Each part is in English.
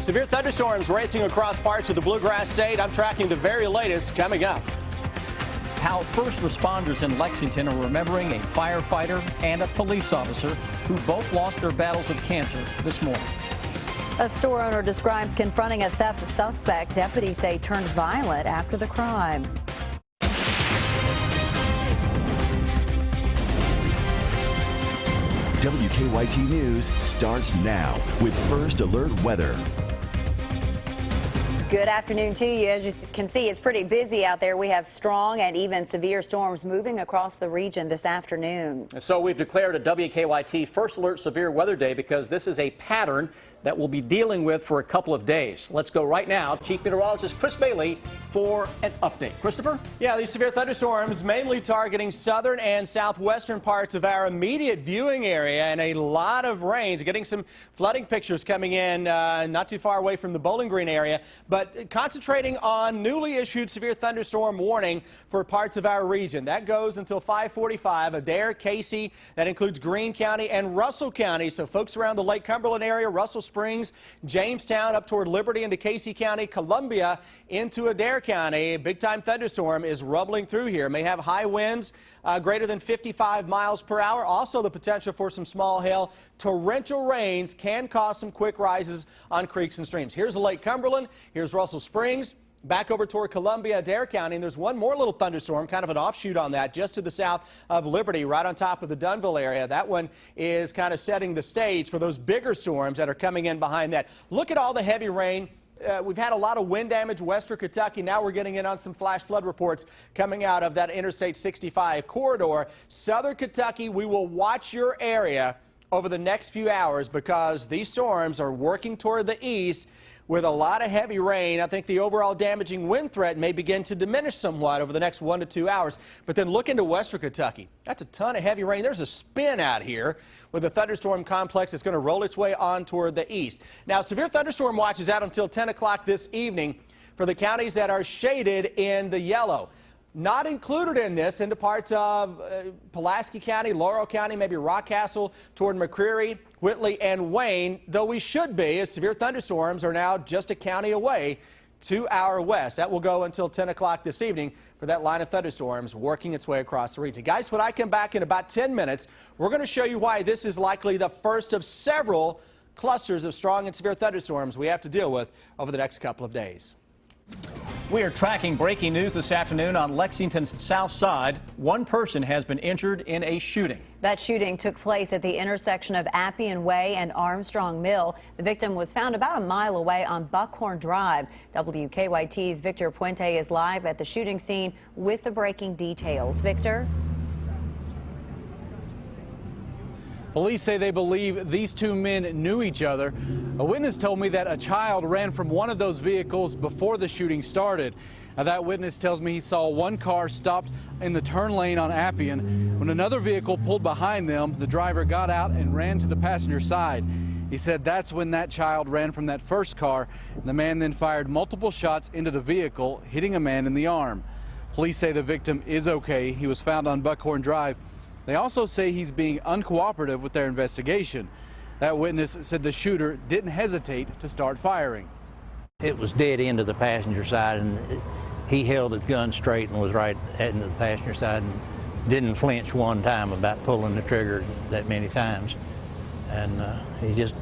Severe thunderstorms racing across parts of the Bluegrass State. I'm tracking the very latest coming up. How first responders in Lexington are remembering a firefighter and a police officer who both lost their battles with cancer this morning. A store owner describes confronting a theft suspect deputies say turned violent after the crime. WKYT News starts now with First Alert Weather. Good afternoon to you. As you can see, it's pretty busy out there. We have strong and even severe storms moving across the region this afternoon. So we've declared a WKYT First Alert Severe Weather Day because this is a pattern that we'll be dealing with for a couple of days. Let's go right now. Chief Meteorologist Chris Bailey for an update. Christopher? Yeah, these severe thunderstorms mainly targeting southern and southwestern parts of our immediate viewing area, and a lot of rain. Getting some flooding pictures coming in not too far away from the Bowling Green area, but concentrating on newly issued severe thunderstorm warning for parts of our region. That goes until 5:45. Adair, Casey, that includes Greene County and Russell County. So folks around the Lake Cumberland area, Russell Springs, Jamestown, up toward Liberty into Casey County, Columbia into Adair County. Big time thunderstorm is rumbling through here. May have high winds greater than 55 miles per hour. Also the potential for some small hail. Torrential rains can cause some quick rises on creeks and streams. Here's the Lake Cumberland. Here's Russell Springs. Back over toward Columbia, Adair County, and there's one more little thunderstorm, kind of an offshoot on that, just to the south of Liberty, right on top of the Dunville area. That one is kind of setting the stage for those bigger storms that are coming in behind that. Look at all the heavy rain. We've had a lot of wind damage western Kentucky. Now we're getting in on some flash flood reports coming out of that Interstate 65 corridor. Southern Kentucky, we will watch your area over the next few hours because these storms are working toward the east with a lot of heavy rain. I think the overall damaging wind threat may begin to diminish somewhat over the next 1 to 2 hours. But then look into western Kentucky. That's a ton of heavy rain. There's a spin out here with a thunderstorm complex that's going to roll its way on toward the east. Now, severe thunderstorm watch is out until 10 o'clock this evening for the counties that are shaded in the yellow. Not included in this into parts of Pulaski County, Laurel County, maybe Rockcastle, toward McCreary, Whitley, and Wayne, though we should be, as severe thunderstorms are now just a county away to our west. That will go until 10 o'clock this evening for that line of thunderstorms working its way across the region. Guys, when I come back in about 10 minutes, we're going to show you why this is likely the first of several clusters of strong and severe thunderstorms we have to deal with over the next couple of days. We are tracking breaking news this afternoon on Lexington's south side. One person has been injured in a shooting. That shooting took place at the intersection of Appian Way and Armstrong Mill. The victim was found about a mile away on Buckhorn Drive. WKYT's Victor Puente is live at the shooting scene with the breaking details. Victor? Police say they believe these two men knew each other. A witness told me that a child ran from one of those vehicles before the shooting started. Now, that witness tells me he saw one car stopped in the turn lane on Appian. When another vehicle pulled behind them, the driver got out and ran to the passenger side. He said that's when that child ran from that first car. The man then fired multiple shots into the vehicle, hitting a man in the arm. Police say the victim is okay. He was found on Buckhorn Drive. They also say he's being uncooperative with their investigation. That witness said the shooter didn't hesitate to start firing. It was dead into the passenger side, and he held his gun straight and was right into the passenger side and didn't flinch one time about pulling the trigger that many times. And he just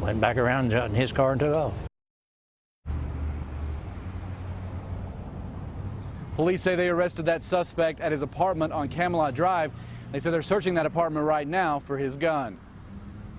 went back around in his car and took off. Police say they arrested that suspect at his apartment on Camelot Drive. They say they're searching that apartment right now for his gun.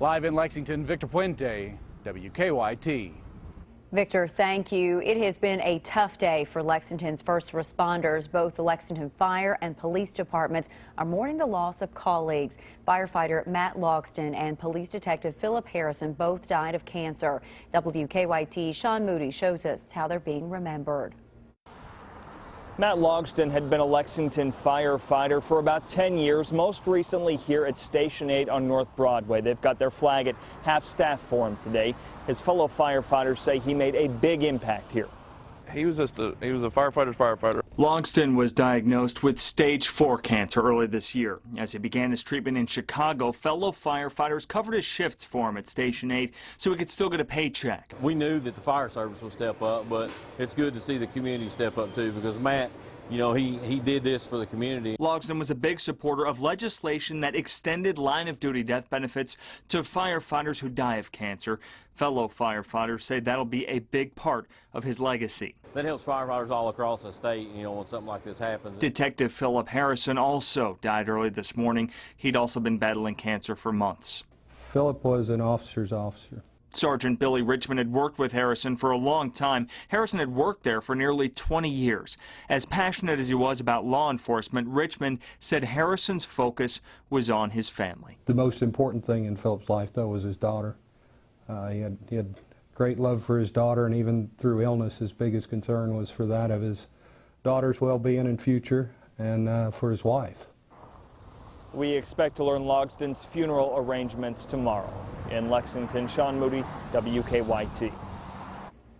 Live in Lexington, Victor Puente, WKYT. Victor, thank you. It has been a tough day for Lexington's first responders. Both the Lexington Fire and Police Departments are mourning the loss of colleagues. Firefighter Matt Logston and Police Detective Philip Harrison both died of cancer. WKYT's Sean Moody shows us how they're being remembered. Matt Logston had been a Lexington firefighter for about 10 years, most recently here at Station 8 on North Broadway. They've got their flag at half-staff for him today. His fellow firefighters say he made a big impact here. He was a firefighter's firefighter. Logston was diagnosed with stage 4 cancer early this year. As he began his treatment in Chicago, fellow firefighters covered his shifts for him at Station 8 so he could still get a paycheck. We knew that the fire service would step up, but it's good to see the community step up too, because Matt, you know, he did this for the community. Logston was a big supporter of legislation that extended line-of-duty death benefits to firefighters who die of cancer. Fellow firefighters say that'll be a big part of his legacy. That helps firefighters all across the state, you know, when something like this happens. Detective Philip Harrison also died early this morning. He'd also been battling cancer for months. Philip was an officer's officer. Sergeant Billy Richmond had worked with Harrison for a long time. Harrison had worked there for nearly 20 years. As passionate as he was about law enforcement, Richmond said Harrison's focus was on his family. The most important thing in Philip's life, though, was his daughter. He had great love for his daughter, and even through illness, his biggest concern was for that of his daughter's well-being and future, and for his wife. We expect to learn Logston's funeral arrangements tomorrow. In Lexington, Sean Moody, WKYT.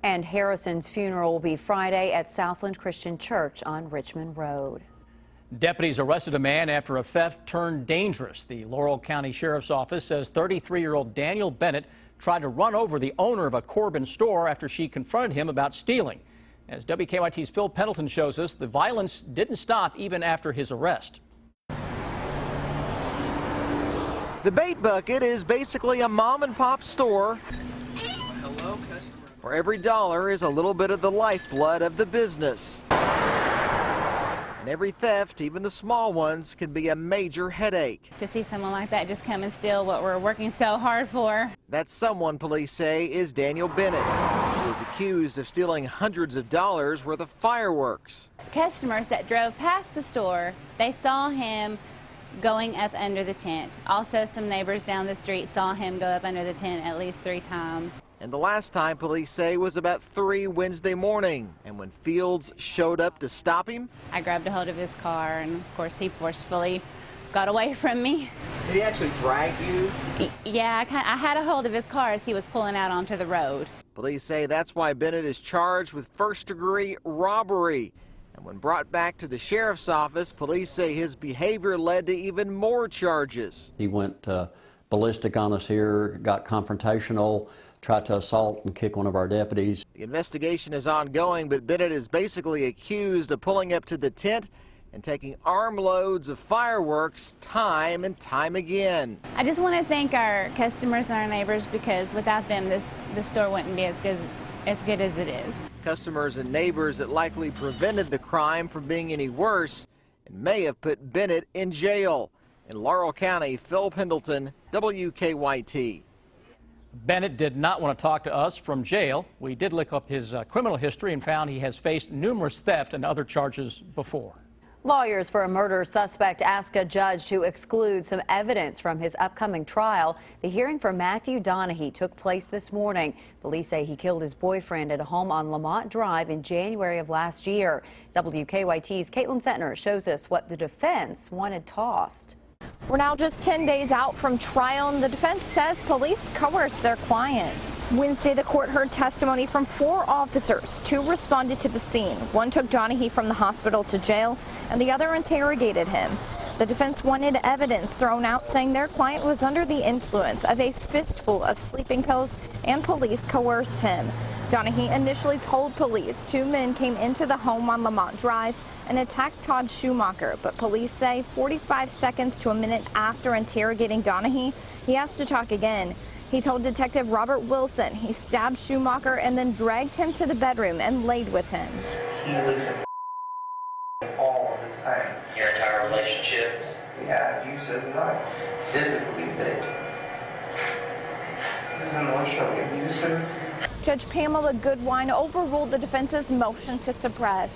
And Harrison's funeral will be Friday at Southland Christian Church on Richmond Road. Deputies arrested a man after a theft turned dangerous. The Laurel County Sheriff's Office says 33-year-old Daniel Bennett tried to run over the owner of a Corbin store after she confronted him about stealing. As WKYT's Phil Pendleton shows us, the violence didn't stop even after his arrest. The Bait Bucket is basically a mom-and-pop store where every dollar is a little bit of the lifeblood of the business. And every theft, even the small ones, can be a major headache. To see someone like that just come and steal what we're working so hard for. That someone, police say, is Daniel Bennett, who is accused of stealing hundreds of dollars worth of fireworks. Customers that drove past the store, they saw him going up under the tent. Also, some neighbors down the street saw him go up under the tent at least 3 times. And the last time, police say, was about 3 Wednesday morning. And when Fields showed up to stop him, I grabbed a hold of his car, and of course he forcefully got away from me. did he actually drag you? Yeah, I had a hold of his car as he was pulling out onto the road. Police say that's why Bennett is charged with first-degree robbery. And when brought back to the sheriff's office, police say his behavior led to even more charges. He went ballistic on us here, got confrontational, tried to assault and kick one of our deputies. The investigation is ongoing, but Bennett is basically accused of pulling up to the tent and taking armloads of fireworks time and time again. I just want to thank our customers and our neighbors, because without them, this store wouldn't be as good as it is. Customers and neighbors that likely prevented the crime from being any worse and may have put Bennett in jail. In Laurel County, Phil Pendleton, WKYT. Bennett did not want to talk to us from jail. We did look up his criminal history and found he has faced numerous theft and other charges before. Lawyers for a murder suspect ask a judge to exclude some evidence from his upcoming trial. The hearing for Matthew Donahue took place this morning. Police say he killed his boyfriend at a home on Lamont Drive in January of last year. WKYT's Caitlin Sentner shows us what the defense wanted tossed. We're now just 10 days out from trial, and the defense says police coerced their client. Wednesday, the court heard testimony from 4 officers. 2 responded to the scene. 1 took Donahue from the hospital to jail, and the other interrogated him. The defense wanted evidence thrown out, saying their client was under the influence of a fistful of sleeping pills, and police coerced him. Donahue initially told police 2 men came into the home on Lamont Drive and attacked Todd Schumacher, but police say 45 seconds to a minute after interrogating Donahue, he asked to talk again. He told Detective Robert Wilson he stabbed Schumacher and then dragged him to the bedroom and laid with him. He was all the time. Your entire relationship? Yeah, abusive, not physically, but he was emotionally abusive. Judge Pamela Goodwine overruled the defense's motion to suppress.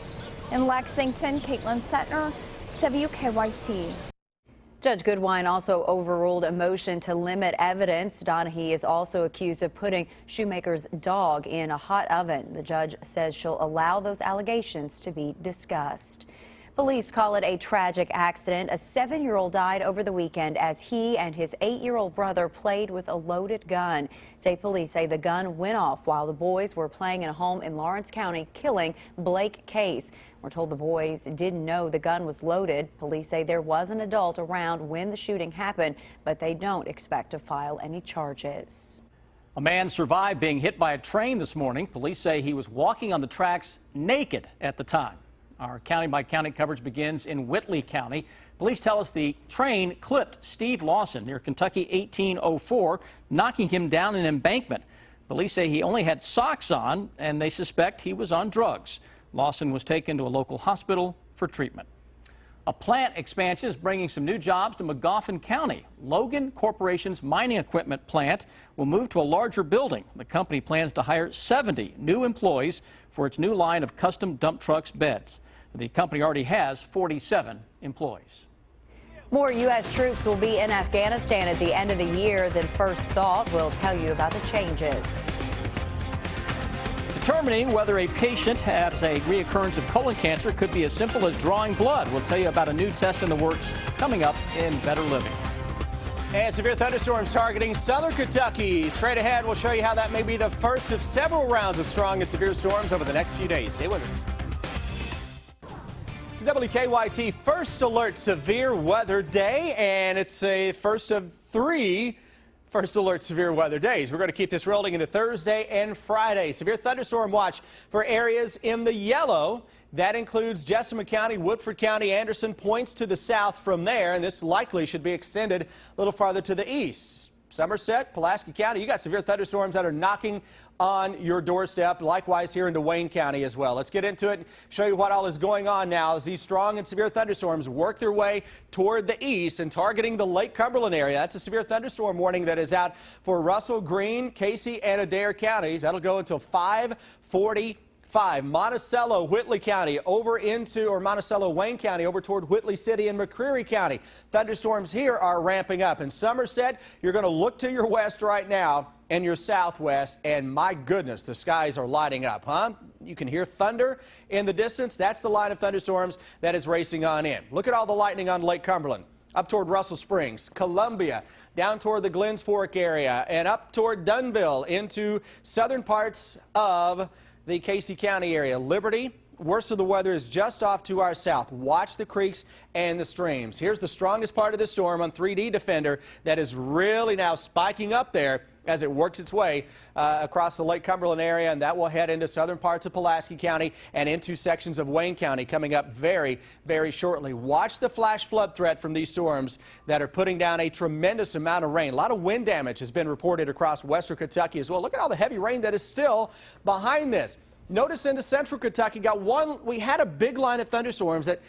In Lexington, Caitlin Sentner, WKYT. Judge Goodwine also overruled a motion to limit evidence. Donahue is also accused of putting Shoemaker's dog in a hot oven. The judge says she'll allow those allegations to be discussed. Police call it a tragic accident. A 7-year-old died over the weekend as he and his 8-year-old brother played with a loaded gun. State police say the gun went off while the boys were playing in a home in Lawrence County, killing Blake Case. We're told the boys didn't know the gun was loaded. Police say there was an adult around when the shooting happened, but they don't expect to file any charges. A man survived being hit by a train this morning. Police say he was walking on the tracks naked at the time. Our county-by-county coverage begins in Whitley County. Police tell us the train clipped Steve Lawson near Kentucky 1804, knocking him down an embankment. Police say he only had socks on, and they suspect he was on drugs. Lawson was taken to a local hospital for treatment. A plant expansion is bringing some new jobs to Magoffin County. Logan Corporation's mining equipment plant will move to a larger building. The company plans to hire 70 new employees for its new line of custom dump trucks beds. The company already has 47 employees. More U.S. troops will be in Afghanistan at the end of the year than first thought. We'll tell you about the changes. Determining whether a patient has a reoccurrence of colon cancer could be as simple as drawing blood. We'll tell you about a new test in the works coming up in Better Living. And severe thunderstorms targeting southern Kentucky. Straight ahead, we'll show you how that may be the first of several rounds of strong and severe storms over the next few days. Stay with us. It's WKYT First Alert Severe Weather Day, and it's a first of 3 First Alert Severe Weather Days. We're going to keep this rolling into Thursday and Friday. Severe thunderstorm watch for areas in the yellow. That includes Jessamine County, Woodford County, Anderson points to the south from there, and this likely should be extended a little farther to the east. Somerset, Pulaski County, you got severe thunderstorms that are knocking on your doorstep. Likewise here into Wayne County as well. Let's get into it and show you what all is going on now as these strong and severe thunderstorms work their way toward the east and targeting the Lake Cumberland area. That's a severe thunderstorm warning that is out for Russell, Greene, Casey, and Adair counties. That'll go until 5:45. Monticello, Whitley County over into, or Monticello, Wayne County over toward Whitley City and McCreary County. Thunderstorms here are ramping up. In Somerset, you're going to look to your west right now and your southwest, and my goodness, the skies are lighting up, huh? You can hear thunder in the distance. That's the line of thunderstorms that is racing on in. Look at all the lightning on Lake Cumberland. Up toward Russell Springs, Columbia, down toward the Glens Fork area, and up toward Dunville into southern parts of the Casey County area. Liberty, worst of the weather is just off to our south. Watch the creeks and the streams. Here's the strongest part of the storm on 3D Defender that is really now spiking up there as it works its way across the Lake Cumberland area, and that will head into southern parts of Pulaski County and into sections of Wayne County coming up very, very shortly. Watch the flash flood threat from these storms that are putting down a tremendous amount of rain. A lot of wind damage has been reported across western Kentucky as well. Look at all the heavy rain that is still behind this. Notice into central Kentucky, we had a big line of thunderstorms that,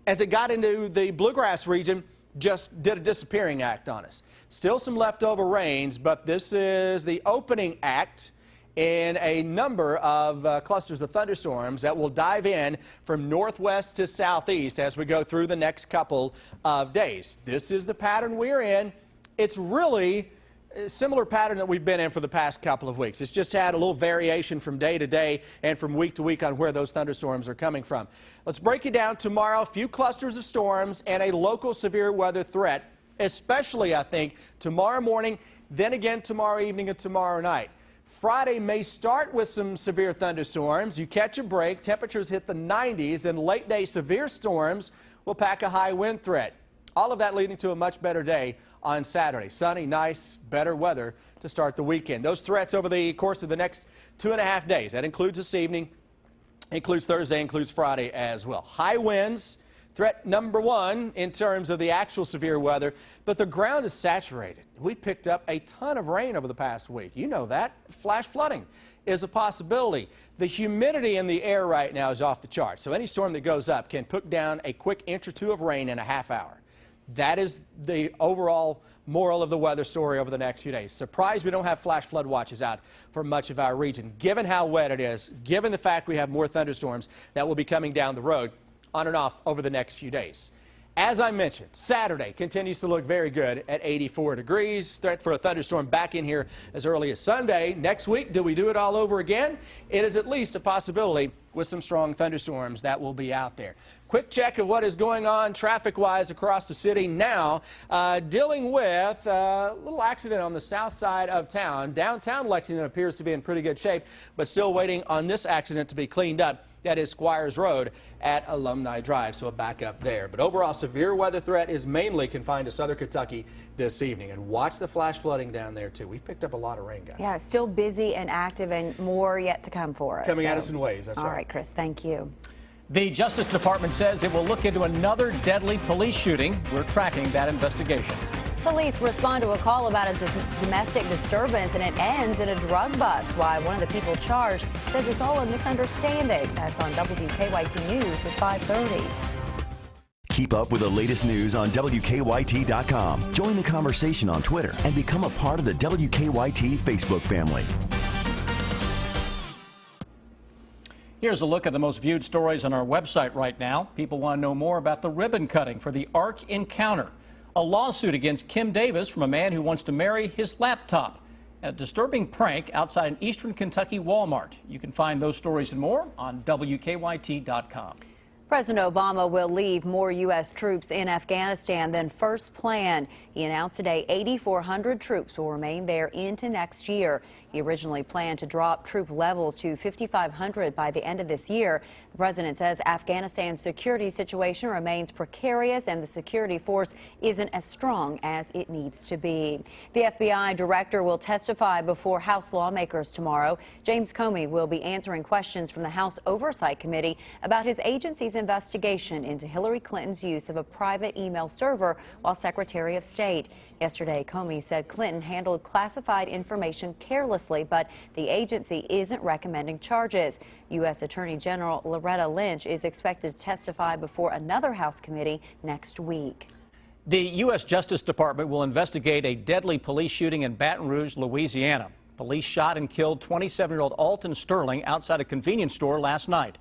as it got into the bluegrass region, just did a disappearing act on us. Still some leftover rains, but this is the opening act in a number of clusters of thunderstorms that will dive in from northwest to southeast as we go through the next couple of days. This is the pattern we're in. It's really a similar pattern that we've been in for the past couple of weeks. It's just had a little variation from day to day and from week to week on where those thunderstorms are coming from. Let's break it down tomorrow. A few clusters of storms and a local severe weather threat, especially, I think, tomorrow morning, then again tomorrow evening and tomorrow night. Friday may start with some severe thunderstorms. You catch a break, temperatures hit the 90s, then late day severe storms will pack a high wind threat. All of that leading to a much better day on Saturday. Sunny, nice, better weather to start the weekend. Those threats over the course of the next 2.5 days. That includes this evening, includes Thursday, includes Friday as well. High winds, threat number 1 in terms of the actual severe weather, but the ground is saturated. We picked up a ton of rain over the past week. You know that. Flash flooding is a possibility. The humidity in the air right now is off the charts, so any storm that goes up can put down a quick inch or two of rain in a half hour. That is the overall moral of the weather story over the next few days. Surprised we don't have flash flood watches out for much of our region, given how wet it is, given the fact we have more thunderstorms that will be coming down the road on and off over the next few days. As I mentioned, Saturday continues to look very good at 84 degrees. Threat for a thunderstorm back in here as early as Sunday. Next week, do we do it all over again? It is at least a possibility with some strong thunderstorms that will be out there. Quick check of what is going on traffic-wise across the city now. Dealing with a little accident on the south side of town. Downtown Lexington appears to be in pretty good shape, but still waiting on this accident to be cleaned up. That is Squires Road at Alumni Drive, so a backup there. But overall, severe weather threat is mainly confined to southern Kentucky this evening. And watch the flash flooding down there, too. We've picked up a lot of rain, guys. Yeah, still busy and active, and more yet to come for us. Coming at us in waves, that's right. All right, Chris, thank you. The Justice Department says it will look into another deadly police shooting. We're tracking that investigation. Police respond to a call about a domestic disturbance, and it ends in a drug bust. Why one of the people charged says it's all a misunderstanding. That's on WKYT News at 5:30. Keep up with the latest news on WKYT.com. Join the conversation on Twitter and become a part of the WKYT Facebook family. Here's a look at the most viewed stories on our website right now. People want to know more about the ribbon cutting for the Ark Encounter. A lawsuit against Kim Davis from a man who wants to marry his laptop. A disturbing prank outside an eastern Kentucky Walmart. You can find those stories and more on WKYT.com. President Obama will leave more U.S. troops in Afghanistan than first planned. He announced today 8,400 troops will remain there into next year. He originally planned to drop troop levels to 5,500 by the end of this year. The president says Afghanistan's security situation remains precarious and the security force isn't as strong as it needs to be. The FBI director will testify before House lawmakers tomorrow. James Comey will be answering questions from the House Oversight Committee about his agency's investigation into Hillary Clinton's use of a private email server while Secretary of State. Yesterday, Comey said Clinton handled classified information carelessly, but the agency isn't recommending charges. U.S. Attorney General Loretta Lynch is expected to testify before another House committee next week. The U.S. Justice Department will investigate a deadly police shooting in Baton Rouge, Louisiana. Police shot and killed 27-year-old Alton Sterling outside a convenience store last night.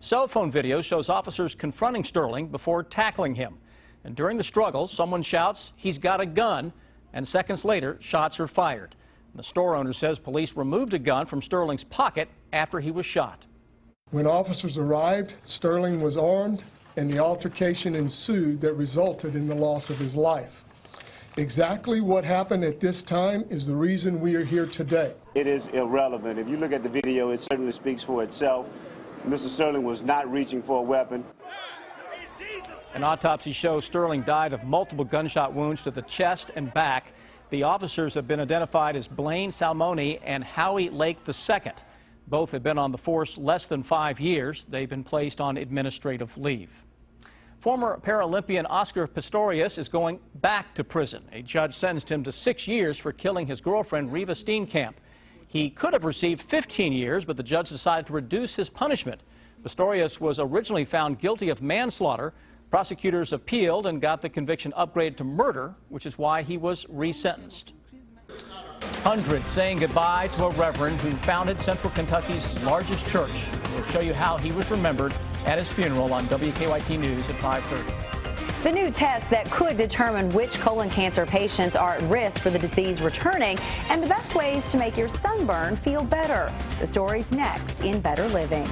Cell phone video shows officers confronting Sterling before tackling him. And during the struggle, someone shouts, "He's got a gun," and seconds later, shots are fired. The store owner says police removed a gun from Sterling's pocket after he was shot. When officers arrived, Sterling was armed, and the altercation ensued that resulted in the loss of his life. Exactly what happened at this time is the reason we are here today. It is irrelevant. If you look at the video, it certainly speaks for itself. Mr. Sterling was not reaching for a weapon. An autopsy shows Sterling died of multiple gunshot wounds to the chest and back. The officers have been identified as Blaine Salmoni and Howie Lake II. Both have been on the force less than 5 years. They've been placed on administrative leave. Former Paralympian Oscar Pistorius is going back to prison. A judge sentenced him to 6 years for killing his girlfriend, Reva Steenkamp. He could have received 15 years, but the judge decided to reduce his punishment. Pistorius was originally found guilty of manslaughter. Prosecutors appealed and got the conviction upgraded to murder, which is why he was resentenced. Hundreds saying goodbye to a reverend who founded Central Kentucky's largest church. We'll show you how he was remembered at his funeral on WKYT News at 5:30. The new test that could determine which colon cancer patients are at risk for the disease returning and the best ways to make your sunburn feel better. The story's next in Better Living.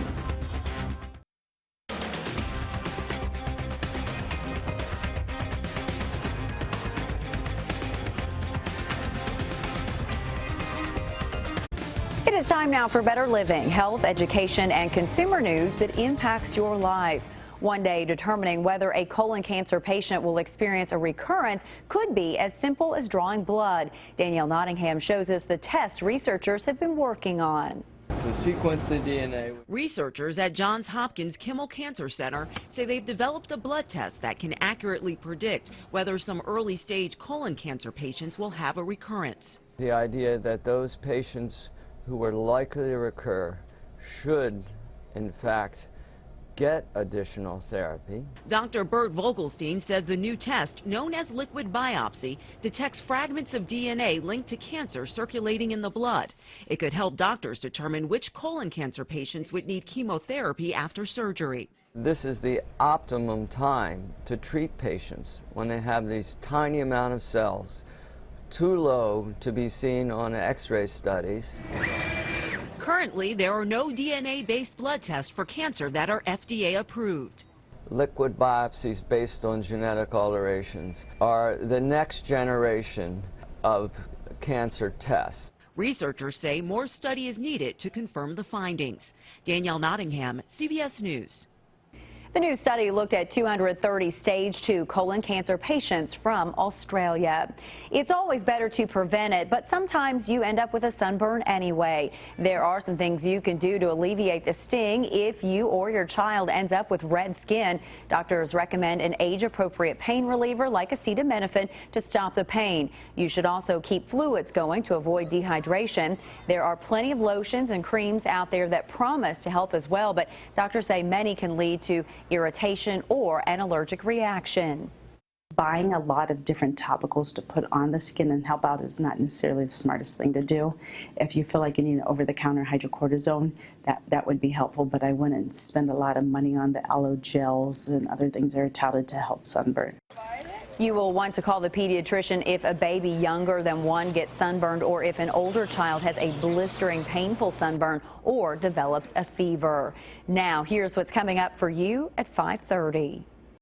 It is time now for Better Living, health, education, and consumer news that impacts your life. One day, determining whether a colon cancer patient will experience a recurrence could be as simple as drawing blood. Danielle Nottingham shows us the test researchers have been working on. To sequence the DNA. Researchers at Johns Hopkins Kimmel Cancer Center say they've developed a blood test that can accurately predict whether some early stage colon cancer patients will have a recurrence. The idea that those patients who are likely to recur should, in fact, get additional therapy. Dr. Bert Vogelstein says the new test, known as liquid biopsy, detects fragments of DNA linked to cancer circulating in the blood. It could help doctors determine which colon cancer patients would need chemotherapy after surgery. This is the optimum time to treat patients when they have these tiny amount of cells, too low to be seen on X-ray studies. Currently, there are no DNA-based blood tests for cancer that are FDA approved. Liquid biopsies based on genetic alterations are the next generation of cancer tests. Researchers say more study is needed to confirm the findings. Danielle Nottingham, CBS News. The new study looked at 230 stage 2 colon cancer patients from Australia. It's always better to prevent it, but sometimes you end up with a sunburn anyway. There are some things you can do to alleviate the sting if you or your child ends up with red skin. Doctors recommend an age-appropriate pain reliever like acetaminophen to stop the pain. You should also keep fluids going to avoid dehydration. There are plenty of lotions and creams out there that promise to help as well, but doctors say many can lead to irritation or an allergic reaction. Buying a lot of different topicals to put on the skin and help out is not necessarily the smartest thing to do. If you feel like you need an over-the-counter hydrocortisone, that would be helpful, but I wouldn't spend a lot of money on the aloe gels and other things that are touted to help sunburn. You will want to call the pediatrician if a baby younger than 1 gets sunburned or if an older child has a blistering, painful sunburn or develops a fever. Now, here's what's coming up for you at 5:30.